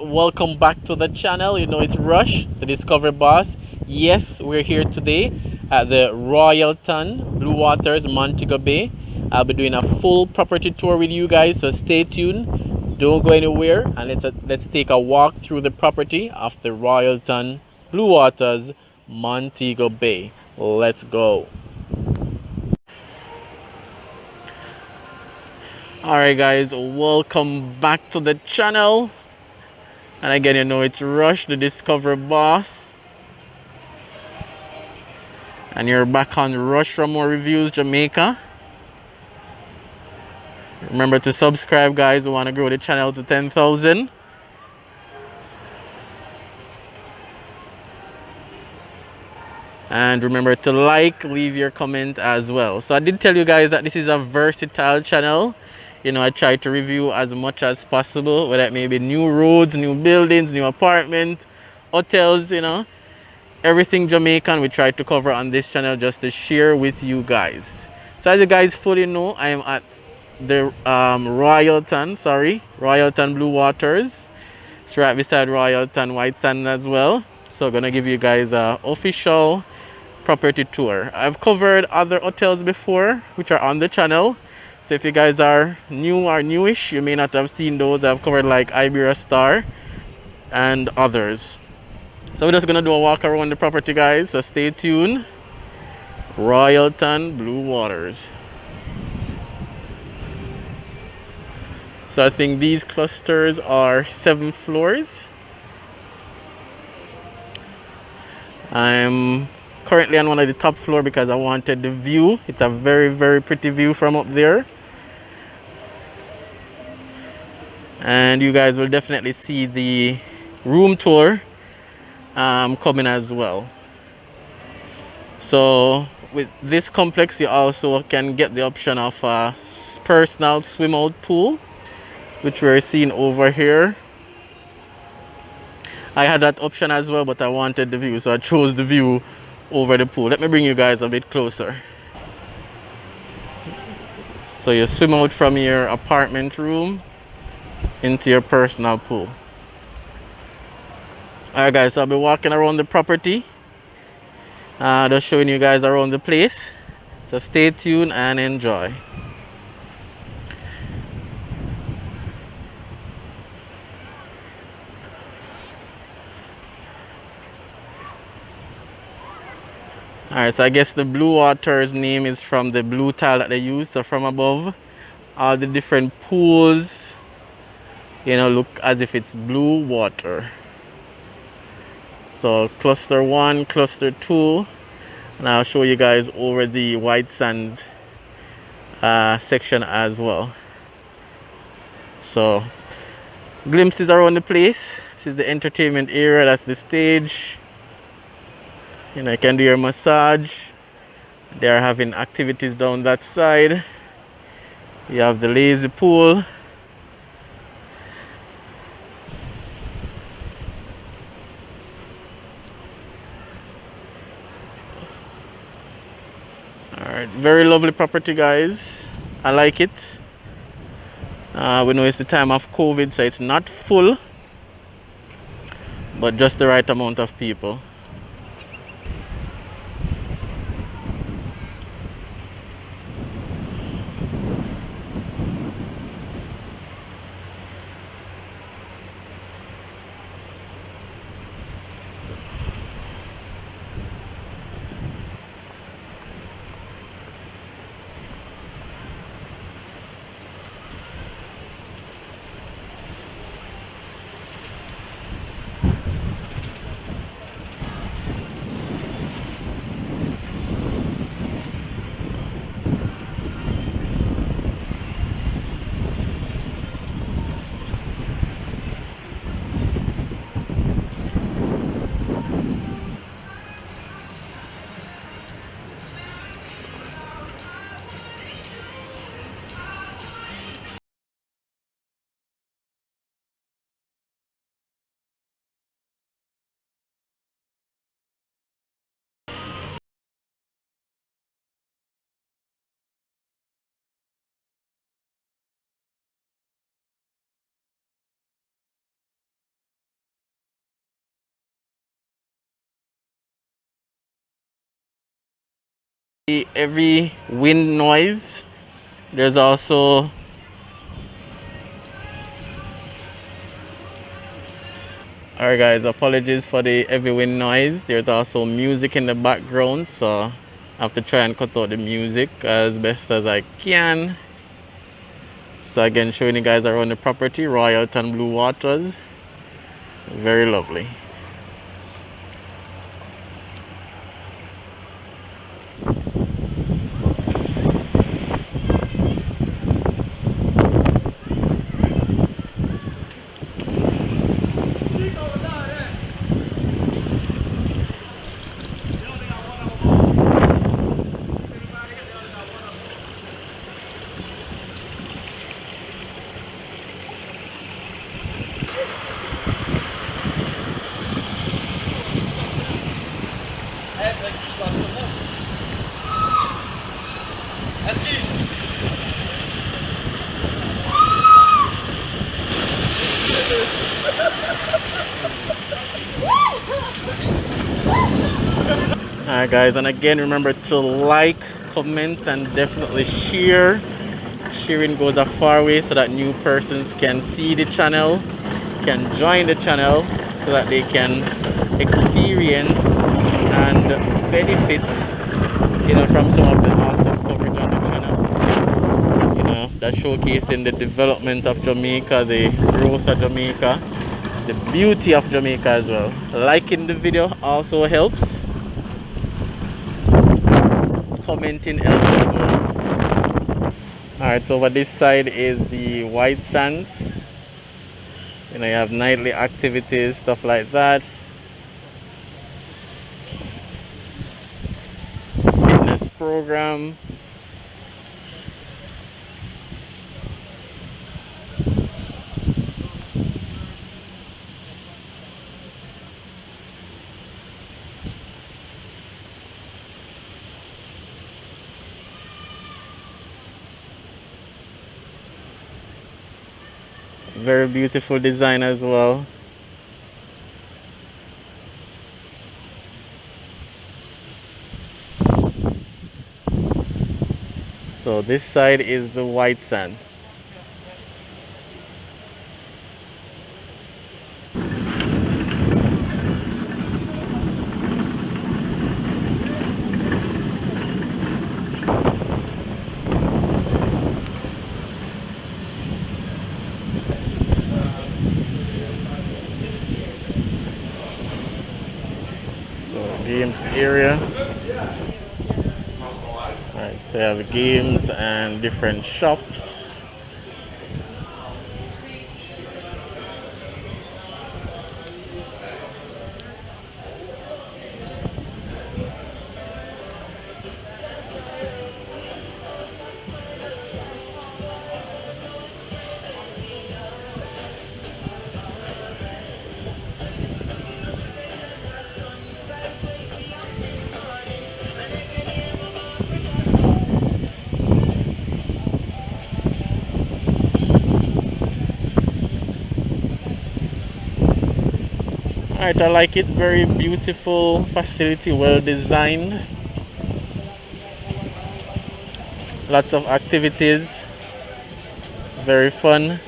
welcome back to the channel. You know, it's Rush, the Discovery Boss. Yes, we're here today at the Royalton, Blue Waters, Montego Bay. I'll be doing a full property tour with you guys, so stay tuned. Don't go anywhere, and let's take a walk through the property of the Royalton, Blue Waters, Montego Bay. Let's go. Alright guys, welcome back to the channel. And again, you know, it's Rush, the Discovery Boss. And you're back on Rush Raymore Reviews-Jamaica. Remember to subscribe, guys. We want to grow the channel to 10,000. And remember to like, leave your comment as well. So I did tell you guys that this is a versatile channel. You know, I try to review as much as possible, whether it may be new roads, new buildings, new apartments, hotels, you know. Everything Jamaican we try to cover on this channel just to share with you guys. So as you guys fully know, I am at the Royalton Blue Waters. It's right beside Royalton White Sand as well. So gonna give you guys a official property tour. I've covered other hotels before which are on the channel. So if you guys are new or newish, you may not have seen those. I've covered like Iberia Star and others. So we're just gonna do a walk around the property, guys, so stay tuned. Royalton Blue Waters. So I think these clusters are 7 floors. I'm currently on one of the top floor because I wanted the view. It's a very pretty view from up there. And you guys will definitely see the room tour coming as well. So with this complex, you also can get the option of a personal swim out pool, which we're seeing over here. I had that option as well, but I wanted the view, so I chose the view over the pool. Let me bring you guys a bit closer. So you swim out from your apartment room into your personal pool. Alright guys, so I'll be walking around the property, just showing you guys around the place. So stay tuned and enjoy. Alright, so I guess the Blue Waters name is from the blue tile that they use. So from above, all the different pools, you know, look as if it's blue water. So cluster 1, cluster 2, and I'll show you guys over the white sands section as well. So glimpses around the place. This is the entertainment area, that's the stage. You know, you can do your massage. They are having activities down that side. You have the lazy pool. Alright, very lovely property, guys. I like it. We know it's the time of COVID, so it's not full, but just the right amount of people. every wind noise. There's also alright guys, apologies for the heavy wind noise. There's also music in the background, so I have to try and cut out the music as best as I can. So again, showing you guys around the property, Royalton Blue Waters. Very lovely. Alright guys, and again remember to like, comment and definitely share. Sharing goes a far way so that new persons can see the channel, can join the channel so that they can experience and benefit, from some of the awesome coverage on the channel. That showcasing the development of Jamaica, the growth of Jamaica, the beauty of Jamaica as well. Liking the video also helps. Commenting helps as well. Alright, so over this side is the white sands. You have nightly activities, stuff like that. Fitness program. Very beautiful design as well. So this side is the white sand. So games area. Alright, so you have games and different shops. Alright, I like it. Very beautiful facility, well designed. Lots of activities. Very fun.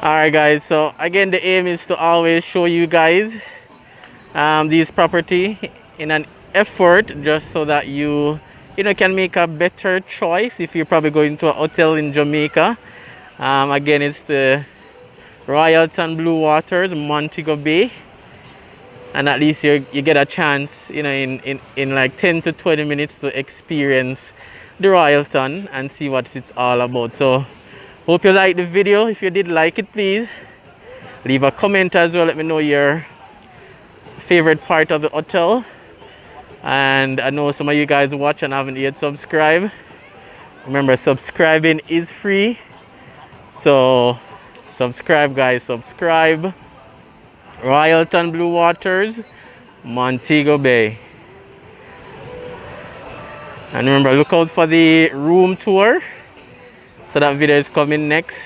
Alright guys, so again the aim is to always show you guys these property in an effort just so that you know can make a better choice if you're probably going to a hotel in Jamaica. Again, it's the Royalton Blue Waters, Montego Bay, and at least you get a chance, you know, in like 10 to 20 minutes to experience the Royalton and see what it's all about. So hope you liked the video. If you did like it, please leave a comment as well. Let me know your favorite part of the hotel. And I know some of you guys watch and haven't yet subscribed. Remember, subscribing is free. So subscribe guys, subscribe. Royalton Blue Waters, Montego Bay. And remember, look out for the room tour. So that video is coming next.